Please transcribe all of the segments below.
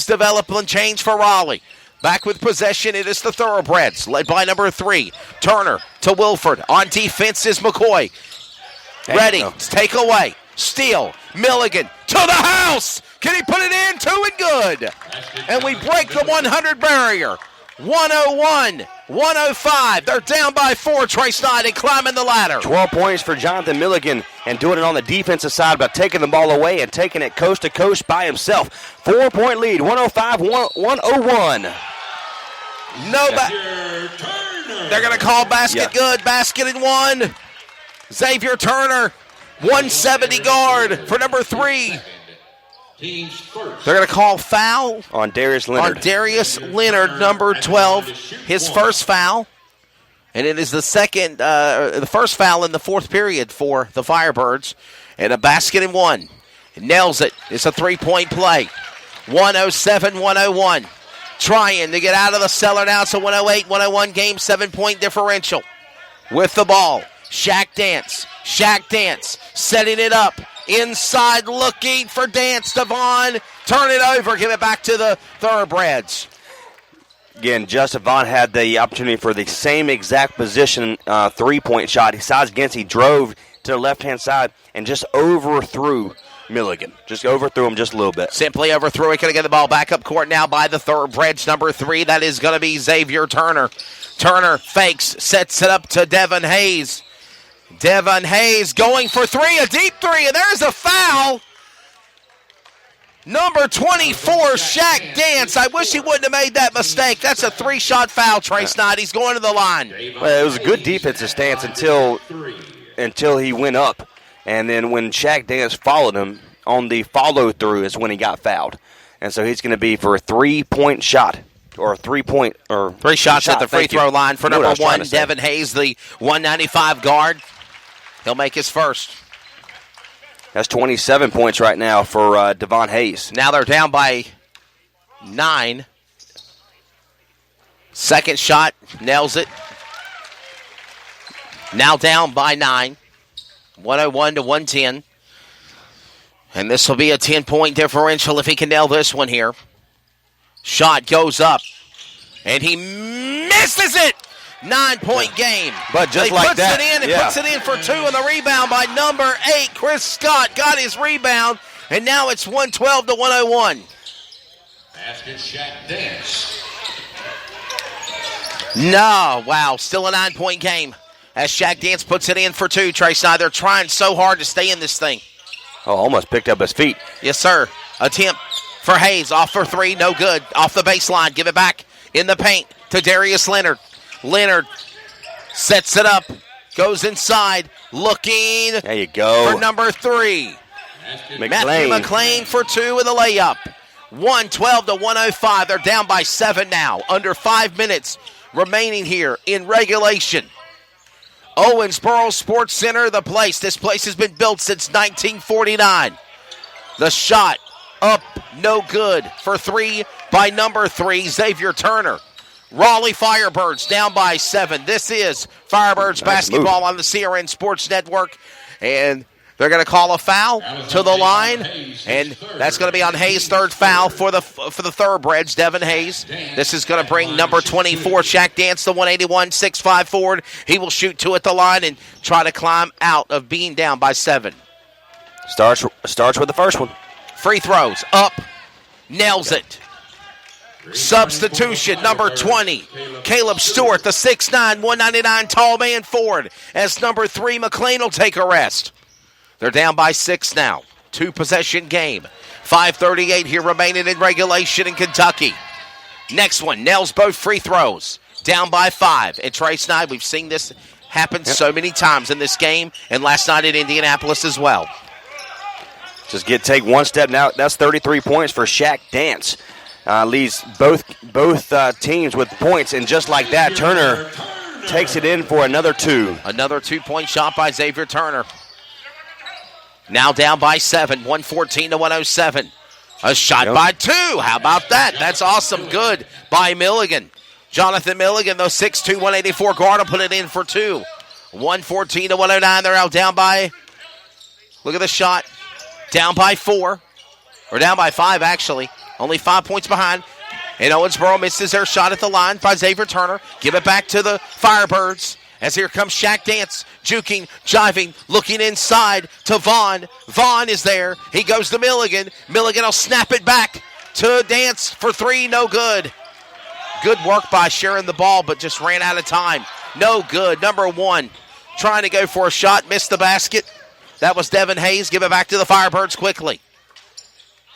development change for Raleigh. Back with possession, it is the Thoroughbreds, led by number 3. Turner to Wilford. On defense is McCoy. Ready, take away, steal, Milligan to the house. Can he put it in? 2 and good. And we break the 100 barrier. 101, 105. They're down by 4. Trace Knight and climbing the ladder. 12 points for Jonathan Milligan, and doing it on the defensive side by taking the ball away and taking it coast to coast by himself. 4-point lead, 105-101. They're going to call basket good. Basket in 1. Xavier Turner, 170 guard for number 3. They're going to call foul on Darius Leonard. Number 12, his first foul. And it is the first foul in the fourth period for the Firebirds. And a basket in 1. He nails it. It's a 3-point play. 107-101. Trying to get out of the cellar now. It's a 108-101 game, 7-point differential. With the ball, Shaq Dance, setting it up. Inside looking for Dance. Devon, turn it over, give it back to the Thoroughbreds. Again, Justin Vaughn had the opportunity for the same exact position 3-point shot. He sized against, he drove to the left-hand side and just overthrew Milligan. Just overthrew him just a little bit. Simply overthrew it. Going to get the ball back up court now by the Thoroughbreds. Number 3, that is going to be Xavier Turner. Turner fakes, sets it up to Devin Hayes. Devin Hayes going for 3, a deep 3, and there's a foul. Number 24, Shaq Dance. I wish he wouldn't have made that mistake. That's a 3-shot foul, Trace Knight. He's going to the line. Well, it was a good defensive stance until he went up. And then when Shaq Dance followed him on the follow-through is when he got fouled. And so he's going to be for a 3-point shot. Or 3 shots at the free throw line for number 1, Devin Hayes, the 195 guard. He'll make his first. That's 27 points right now for Devon Hayes. Now they're down by 9. Second shot, nails it. Now down by 9. 101-110. And this will be a 10-point differential if he can nail this one here. Shot goes up. And he misses it. 9-point game. But just like that. Puts it in for 2 on the rebound by number 8. Chris Scott got his rebound. And now it's 112-101. Basket Shaq Dance. No, wow. Still a 9-point game. As Shaq Dance puts it in for 2. Trace Knight, they're trying so hard to stay in this thing. Oh, almost picked up his feet. Yes, sir. Attempt for Hayes. Off for 3. No good. Off the baseline. Give it back in the paint to Darius Leonard. Leonard sets it up. Goes inside. Looking. There you go. For number 3. Matthew McLean for 2 with a layup. 112-105. They're down by 7 now. Under 5 minutes remaining here in regulation. Owensboro Sports Center, the place. This place has been built since 1949. The shot up, no good. For 3 by number 3, Xavier Turner. Raleigh Firebirds down by 7. This is Firebirds basketball on the CRN Sports Network. And they're going to call a foul to the line, and that's going to be on Hayes' third foul for the Thoroughbreds, Devin Hayes. This is going to bring number 24, Shaq Dance, the 181-6'5" forward. He will shoot 2 at the line and try to climb out of being down by 7. Starts with the first one. Free throws, up, nails it. Substitution, number 20, Caleb Stewart, the 6'9", 199 tall man forward, as number 3, McLean will take a rest. They're down by 6 now. 2-possession game. 5:38 here remaining in regulation in Kentucky. Next one, nails both free throws. Down by 5. And Trace Knight, we've seen this happen so many times in this game, and last night in Indianapolis as well. Just take one step now. That's 33 points for Shaq Dance. Leads both teams with points, and just like that, Turner takes it in for another 2. Another 2-point shot by Xavier Turner. Now down by 7, 114-107. A shot by 2. How about that? That's awesome. Good by Milligan. Jonathan Milligan, the 6'2", 184 guard, will put it in for 2. 114-109. They're out down by, look at the shot, down by 4. Or down by 5, actually. only 5 points behind. And Owensboro misses their shot at the line by Xavier Turner. Give it back to the Firebirds. As here comes Shaq Dance, juking, jiving, looking inside to Vaughn. Vaughn is there. He goes to Milligan. Milligan will snap it back to Dance for three. No good. Good work by sharing the ball, but just ran out of time. No good. Number one trying to go for a shot, missed the basket. That was Devin Hayes. Give it back to the Firebirds quickly.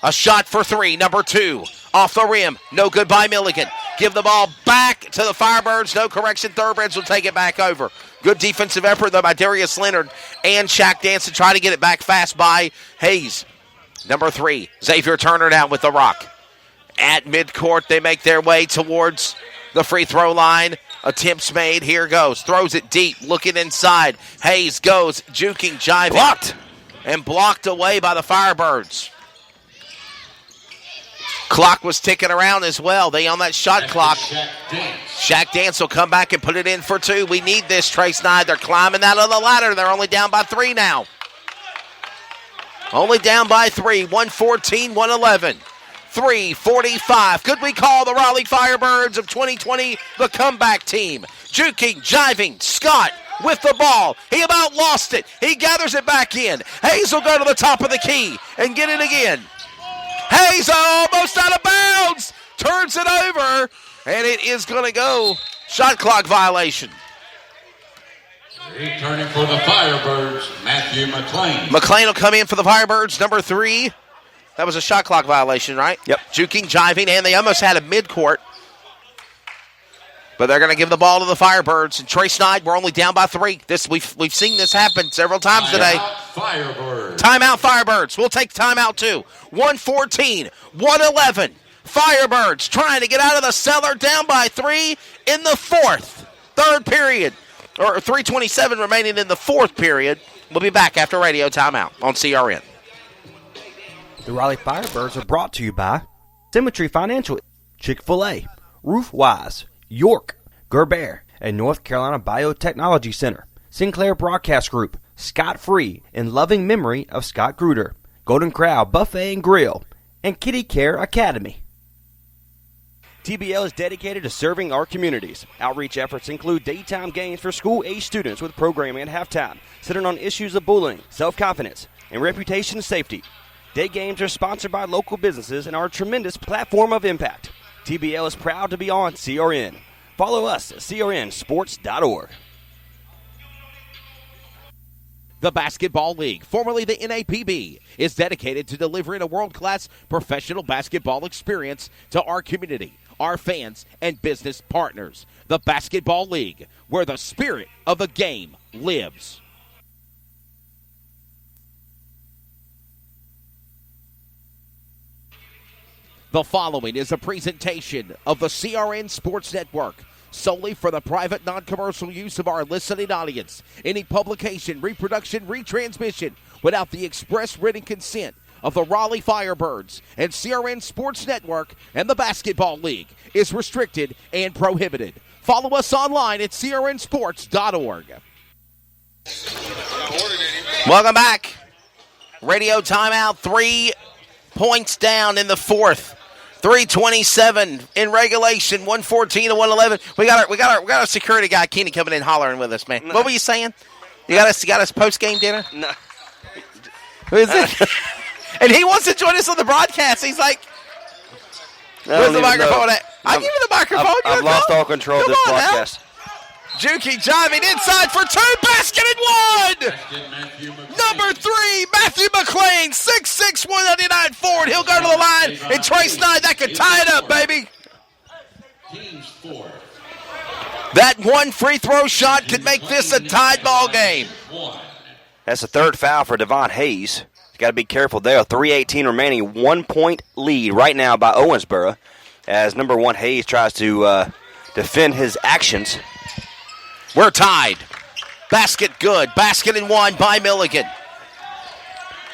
A shot for three. Number two off the rim. No good by Milligan. Give the ball back to the Firebirds. No correction. Thoroughbreds will take it back over. Good defensive effort, though, by Darius Leonard and Shaq Dance to try to get it back fast by Hayes. Number three, Xavier Turner down with the rock. At midcourt, they make their way towards the free throw line. Attempts made. Here goes. Throws it deep. Looking inside. Hayes goes. Juking, jiving. Blocked. And blocked away by the Firebirds. Clock was ticking around as well. They on that shot clock. Shaq Dance will come back and put it in for two. We need this, Trace Nye. They're climbing out of the ladder. They're only down by three now. Only down by three. 114, 111. 3:45. Could we call the Raleigh Firebirds of 2020 the comeback team? Juking, jiving, Scott with the ball. He about lost it. He gathers it back in. Hayes will go to the top of the key and get it again. Hayes almost out of bounds. Turns it over, and it is going to go. Shot clock violation. Returning for the Firebirds, Matthew McLean. McLean will come in for the Firebirds, number three. That was a shot clock violation, right? Yep. Juking, jiving, and they almost had a midcourt. But they're going to give the ball to the Firebirds. And Trace Knight, we're only down by three. We've seen this happen several times today. Firebirds. Timeout, Firebirds. We'll take timeout, too. 114, 111. Firebirds trying to get out of the cellar, down by three in the third period. Or 3:27 remaining in the fourth period. We'll be back after radio timeout on CRN. The Raleigh Firebirds are brought to you by Symmetry Financial, Chick-fil-A, Roofwise, York, Gerber, and North Carolina Biotechnology Center, Sinclair Broadcast Group, Scott Free, in loving memory of Scott Gruder, Golden Corral Buffet and Grill, and Kitty Care Academy. TBL is dedicated to serving our communities. Outreach efforts include daytime games for school-age students with programming at halftime, centered on issues of bullying, self-confidence, and reputation safety. Day games are sponsored by local businesses and are a tremendous platform of impact. TBL is proud to be on CRN. Follow us at crnsports.org. The Basketball League, formerly the NAPB, is dedicated to delivering a world-class professional basketball experience to our community, our fans, and business partners. The Basketball League, where the spirit of the game lives. The following is a presentation of the CRN Sports Network, solely for the private, non-commercial use of our listening audience. Any publication, reproduction, retransmission without the express written consent of the Raleigh Firebirds and CRN Sports Network and the Basketball League is restricted and prohibited. Follow us online at crnsports.org. Welcome back. Radio timeout, 3 points down in the fourth. 3:27 in regulation, 114 to 111. We got our security guy Kenny coming in hollering with us, man. No. What were you saying? You got us post game dinner? No. Who is it? And he wants to join us on the broadcast. He's like, where's the microphone at? I'll give you the microphone. I've lost all control of this broadcast. Juki jiving inside for two, basket and one! Number three, Matthew McLean, 6'6", 199 forward. He'll go to the line, and Trace Knight, that could tie it up, baby. That one free throw shot could make this a tied ball game. That's the third foul for Devon Hayes. He's got to be careful there. 3:18 remaining, 1 point lead right now by Owensboro as number one Hayes tries to defend his actions. We're tied. Basket good. Basket and one by Milligan.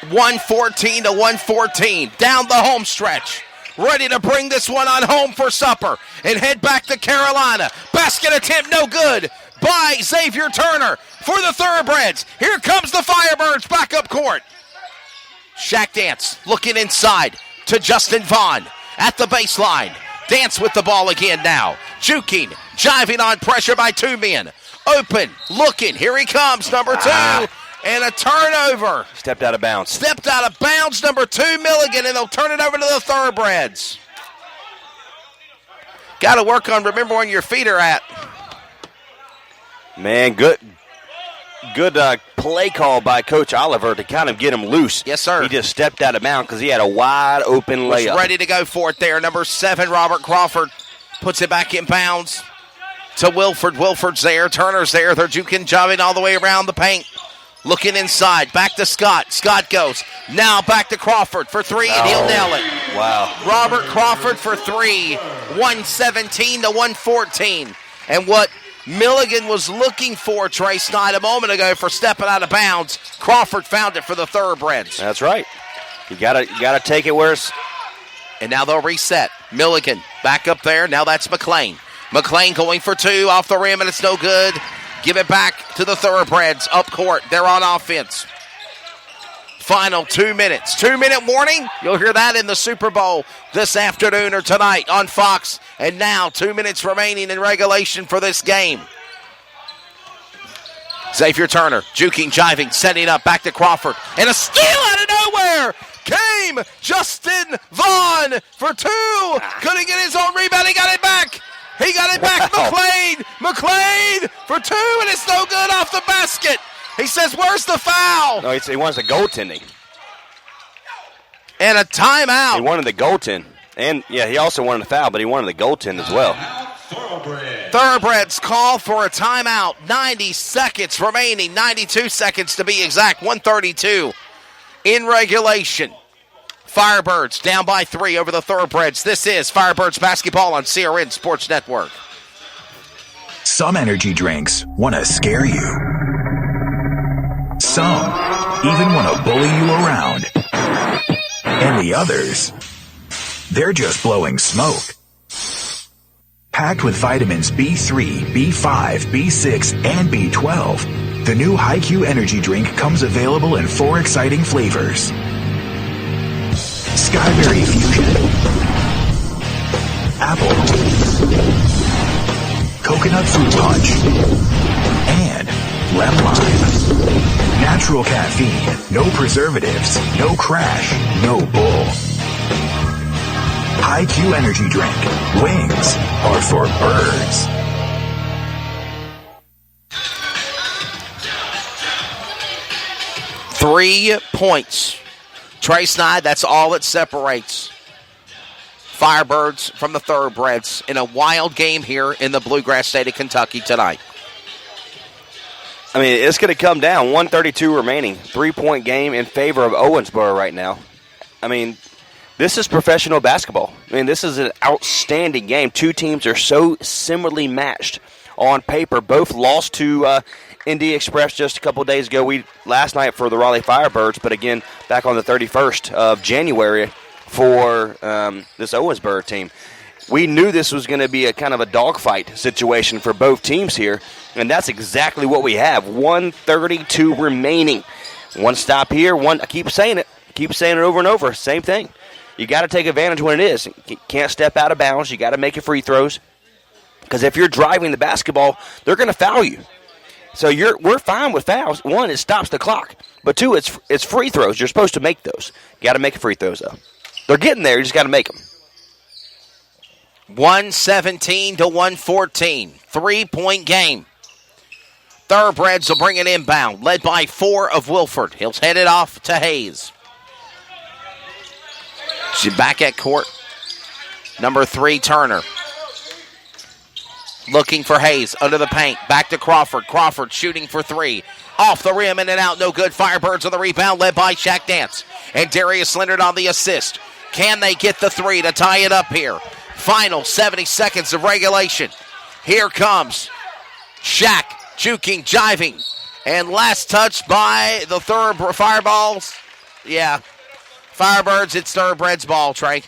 114 to 114. Down the home stretch. Ready to bring this one on home for supper and head back to Carolina. Basket attempt no good by Xavier Turner for the Thoroughbreds. Here comes the Firebirds back up court. Shaq Dance looking inside to Justin Vaughn. at the baseline. Dance with the ball again now. Juking, jiving on pressure by two men. Open, looking. Here he comes, number 2. And a turnover. Stepped out of bounds. Stepped out of bounds, number 2, Milligan, and they'll turn it over to the Thoroughbreds. Got to work on remember when your feet are at. Man, good play call by Coach Oliver to kind of get him loose. Yes, sir. He just stepped out of bounds because he had a wide open layup. Was ready to go for it there. Number 7, Robert Crawford, puts it back in bounds to Wilford. Wilford's there. Turner's there. They're juking, jiving all the way around the paint. Looking inside. Back to Scott. Scott goes. Now back to Crawford for 3, and he'll nail it. Wow. Robert Crawford for 3. 117 to 114. And what Milligan was looking for, Trace Knight, a moment ago for stepping out of bounds, Crawford found it for the Thoroughbreds. That's right. You gotta take it where it's... And now they'll reset. Milligan back up there. Now that's McLean. McLean going for 2 off the rim, and it's no good. Give it back to the Thoroughbreds up court. They're on offense. Final 2 minutes. 2-minute warning. You'll hear that in the Super Bowl this afternoon or tonight on Fox. And now 2 minutes remaining in regulation for this game. Xavier Turner, juking, jiving, setting up, back to Crawford. And a steal out of nowhere. Came Justin Vaughn for 2. Couldn't get his own rebound. He got it back. He got it back. Wow. McLean for 2, and it's no good off the basket. He says, where's the foul? No, he wants the goaltending. And a timeout. He wanted the goaltend. And, yeah, he also wanted the foul, but he wanted the goaltend as well. Thoroughbreds call for a timeout. 90 seconds remaining. 92 seconds to be exact. 132 in regulation. Firebirds down by 3 over the Thoroughbreds. This is Firebirds basketball on CRN Sports Network. Some energy drinks want to scare you. Some even want to bully you around. And the others, they're just blowing smoke. Packed with vitamins B3, B5, B6, and B12, the new HiQ energy drink comes available in 4 exciting flavors. Skyberry Fusion, Apple, Coconut Fruit Punch, and Lemon Lime. Natural caffeine, no preservatives, no crash, no bull. HiQ energy drink. Wings are for birds. Three points. Trace Knight, that's all that separates Firebirds from the Thoroughbreds in a wild game here in the Bluegrass State of Kentucky tonight. I mean, it's going to come down. 132 remaining. 3-point game in favor of Owensboro right now. I mean, this is professional basketball. I mean, this is an outstanding game. 2 teams are so similarly matched on paper. Both lost to Indy Express just a couple of days ago. Last night for the Raleigh Firebirds, but again, back on the 31st of January for this Owensboro team. We knew this was going to be a kind of a dogfight situation for both teams here, and that's exactly what we have. 132 remaining. One stop here, one. I keep saying it over and over. Same thing. You got to take advantage when it is. You can't step out of bounds. You got to make your free throws, because if you're driving the basketball, they're going to foul you. So we're fine with fouls. 1, it stops the clock, but 2, it's free throws. You're supposed to make those. You got to make free throws though. They're getting there. You just got to make them. 117 to 114. 3-point game. Thoroughbreds will bring it inbound, led by 4 of Wilford. He'll head it off to Hayes. She's back at court. Number 3, Turner. Looking for Hayes under the paint. Back to Crawford. Crawford shooting for 3. Off the rim, in and out. No good. Firebirds on the rebound, led by Shaq Dance. And Darius Leonard on the assist. Can they get the 3 to tie it up here? Final 70 seconds of regulation. Here comes Shaq, juking, jiving. And last touch by the Fireballs. Yeah. Firebirds, it's Thoroughbreds ball, Trey.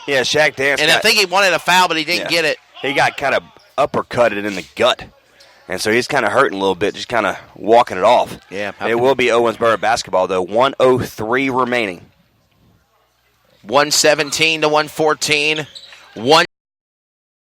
Yeah, Shaq Dance. And I think he wanted a foul, but he didn't get it. He got kind of uppercutted in the gut. And so he's kind of hurting a little bit, just kind of walking it off. Yeah. It will be Owensboro basketball, though. 1:03 remaining. 117 to 114. One